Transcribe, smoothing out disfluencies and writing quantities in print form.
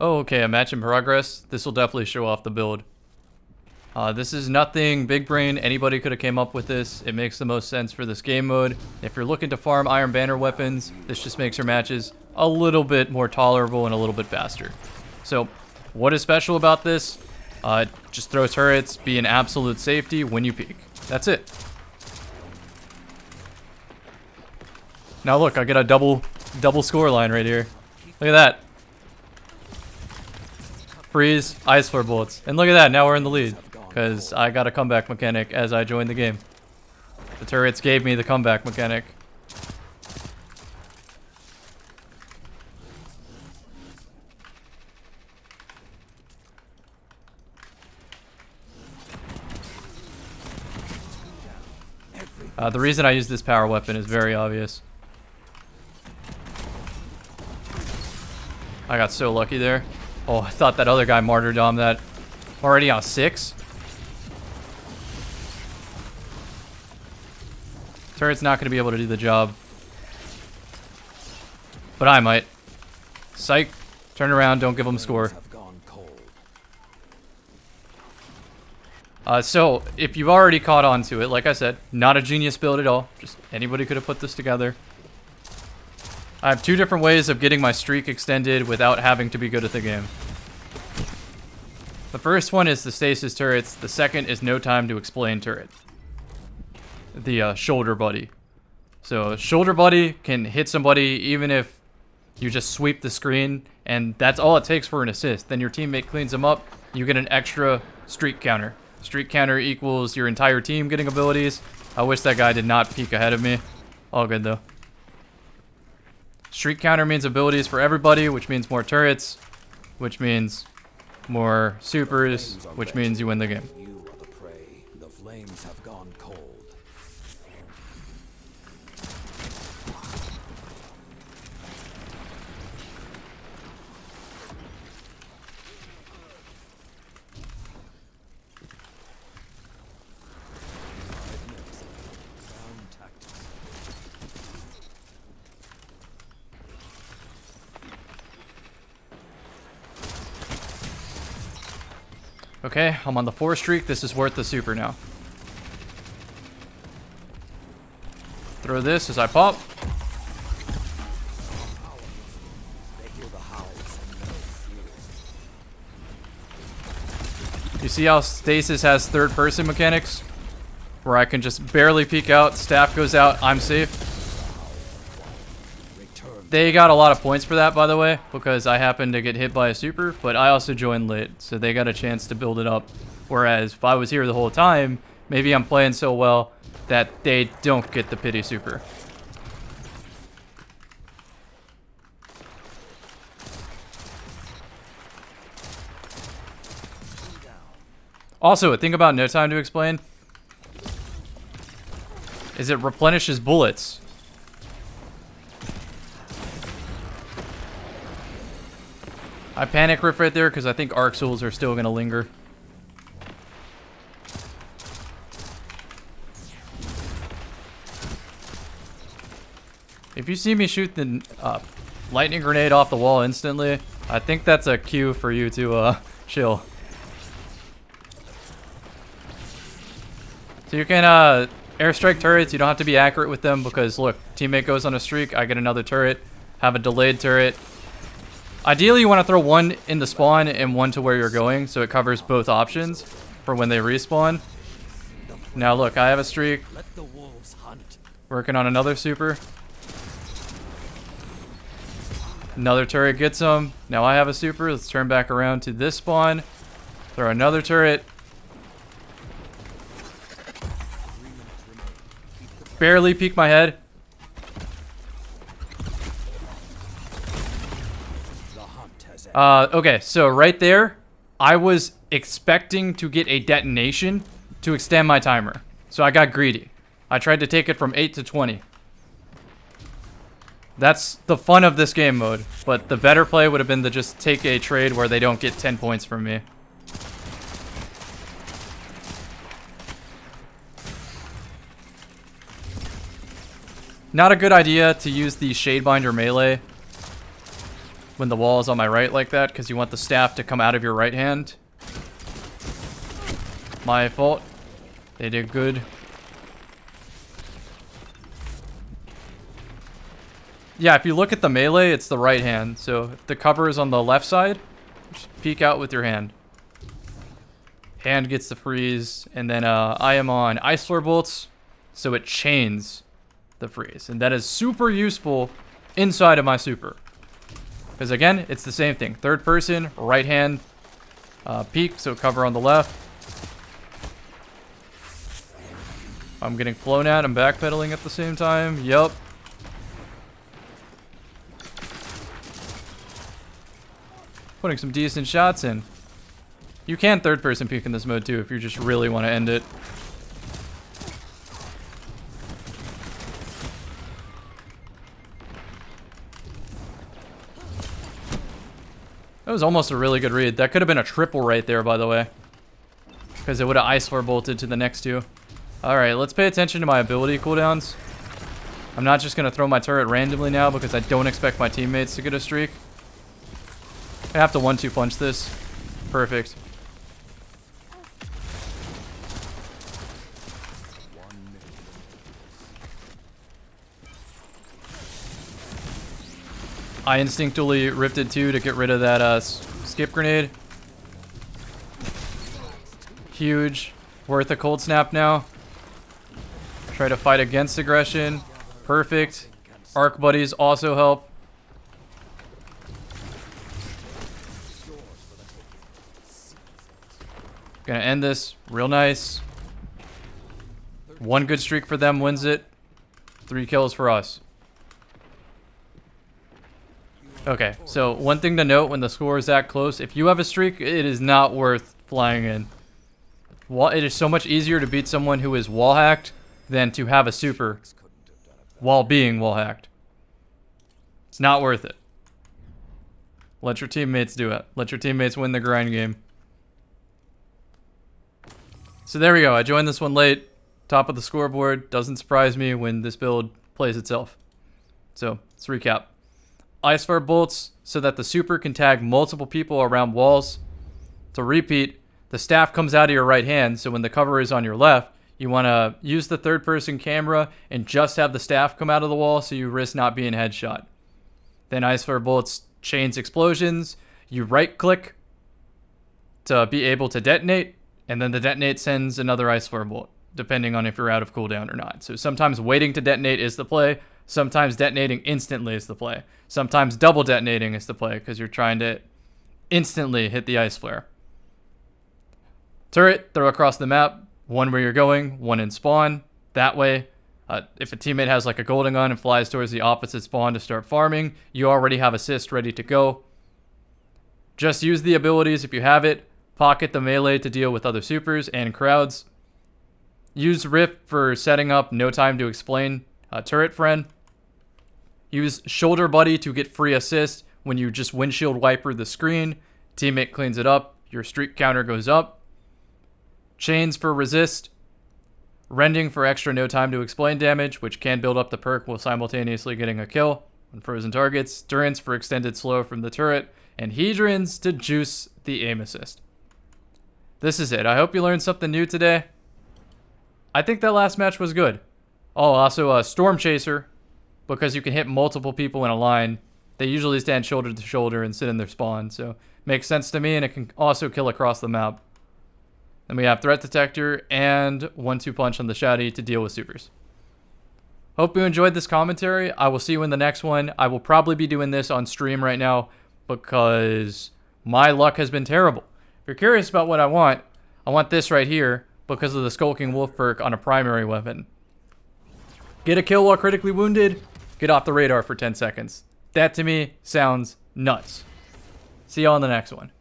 Oh, okay, a match in progress. This will definitely show off the build. This is nothing big brain. Anybody could have came up with this. It makes the most sense for this game mode. If you're looking to farm Iron Banner weapons, this just makes your matches a little bit more tolerable and a little bit faster. So, what is special about this? Just throw turrets, be an absolute safety when you peek. That's it. Now look, I get a double score line right here. Look at that. Freeze, ice flare bullets. And look at that, now we're in the lead. Because I got a comeback mechanic as I joined the game. The turrets gave me the comeback mechanic. The reason I use this power weapon is very obvious. I got so lucky there. Oh, I thought that other guy martyrdomed that. Already on 6? Turret's not going to be able to do the job. But I might. Psych. Turn around, don't give them a score. So, if you've already caught on to it, like I said, not a genius build at all. Just anybody could have put this together. I have 2 different ways of getting my streak extended without having to be good at the game. The first one is the stasis turrets. The second is no time to explain turret. The shoulder buddy. So shoulder buddy can hit somebody even if you just sweep the screen, and that's all it takes for an assist. Then your teammate cleans them up, you get an extra streak counter. Streak counter equals your entire team getting abilities. I wish that guy did not peek ahead of me. All good though. Streak counter means abilities for everybody, which means more turrets, which means more supers, which means you win the game. You are the prey. The flames have gone cold. Okay, I'm on the 4 streak. This is worth the super now. Throw this as I pop. You see how stasis has 3rd person mechanics? Where I can just barely peek out, staff goes out, I'm safe. They got a lot of points for that, by the way, because I happened to get hit by a super, but I also joined late, so they got a chance to build it up. Whereas if I was here the whole time, maybe I'm playing so well that they don't get the pity super. Also, a thing about no time to explain is it replenishes bullets. I panic riff right there because I think arc souls are still going to linger. If you see me shoot the lightning grenade off the wall instantly, I think that's a cue for you to chill. So you can airstrike turrets. You don't have to be accurate with them because look, teammate goes on a streak, I get another turret, have a delayed turret. Ideally, you want to throw one in the spawn and one to where you're going, so it covers both options for when they respawn. Now look, I have a streak. Working on another super. Another turret gets him. Now I have a super. Let's turn back around to this spawn. Throw another turret. Barely peek my head. Okay, so right there, I was expecting to get a detonation to extend my timer. So I got greedy. I tried to take it from 8 to 20. That's the fun of this game mode, but the better play would have been to just take a trade where they don't get 10 points from me. Not a good idea to use the shadebanger melee. when the wall is on my right like that, because you want the staff to come out of your right hand. My fault. They did good. Yeah, if you look at the melee, it's the right hand. So if the cover is on the left side, just peek out with your hand. Hand gets the freeze, and then I am on Ice Flare Bolts, so it chains the freeze. And that is super useful inside of my super. Because again, it's the same thing. Third person, right hand, peek, so cover on the left. I'm getting flown at, I'm backpedaling at the same time. Yup. Putting some decent shots in. You can third person peek in this mode too if you just really want to end it. That was almost a really good read. That could have been a triple right there, by the way. Because it would have Ice Flare bolted to the next two. Alright, let's pay attention to my ability cooldowns. I'm not just going to throw my turret randomly now because I don't expect my teammates to get a streak. I have to 1-2 punch this. Perfect. I instinctually ripped it too to get rid of that skip grenade. Huge. Worth a cold snap now. Try to fight against aggression. Perfect. Arc buddies also help. Gonna end this real nice. 1 good streak for them wins it. 3 kills for us. Okay, so one thing to note when the score is that close, if you have a streak, it is not worth flying in. It is so much easier to beat someone who is wall hacked than to have a super while being wall hacked. It's not worth it. Let your teammates do it. Let your teammates win the grind game. So there we go. I joined this one late. Top of the scoreboard. Doesn't surprise me when this build plays itself. So let's recap. Ice Flare bolts so that the super can tag multiple people around walls. To repeat, the staff comes out of your right hand, so when the cover is on your left, you want to use the third person camera and just have the staff come out of the wall so you risk not being headshot. Then Ice Flare bolts chains explosions. You right click to be able to detonate, and then the detonate sends another Ice Flare bolt, depending on if you're out of cooldown or not. So sometimes waiting to detonate is the play. Sometimes detonating instantly is the play. Sometimes double detonating is the play because you're trying to instantly hit the Ice Flare. Turret, throw across the map. 1 where you're going, 1 in spawn. That way, if a teammate has like a golden gun and flies towards the opposite spawn to start farming, you already have assist ready to go. Just use the abilities if you have it. Pocket the melee to deal with other supers and crowds. Use Rift for setting up no time to explain turret friend. Use Shoulder Buddy to get free assist when you just windshield wiper the screen. Teammate cleans it up. Your streak counter goes up. Chains for resist. Rending for extra no time to explain damage, which can build up the perk while simultaneously getting a kill on frozen targets. Durance for extended slow from the turret. And Hedrons to juice the aim assist. This is it. I hope you learned something new today. I think that last match was good. Oh, also a Storm Chaser, because you can hit multiple people in a line. They usually stand shoulder to shoulder and sit in their spawn, so makes sense to me, and it can also kill across the map. Then we have Threat Detector and 1-2 punch on the Shaddy to deal with supers. Hope you enjoyed this commentary. I will see you in the next one. I will probably be doing this on stream right now because my luck has been terrible. If you're curious about what I want this right here because of the Skulking Wolf perk on a primary weapon. Get a kill while critically wounded, get off the radar for 10 seconds. That to me sounds nuts. See y'all in the next one.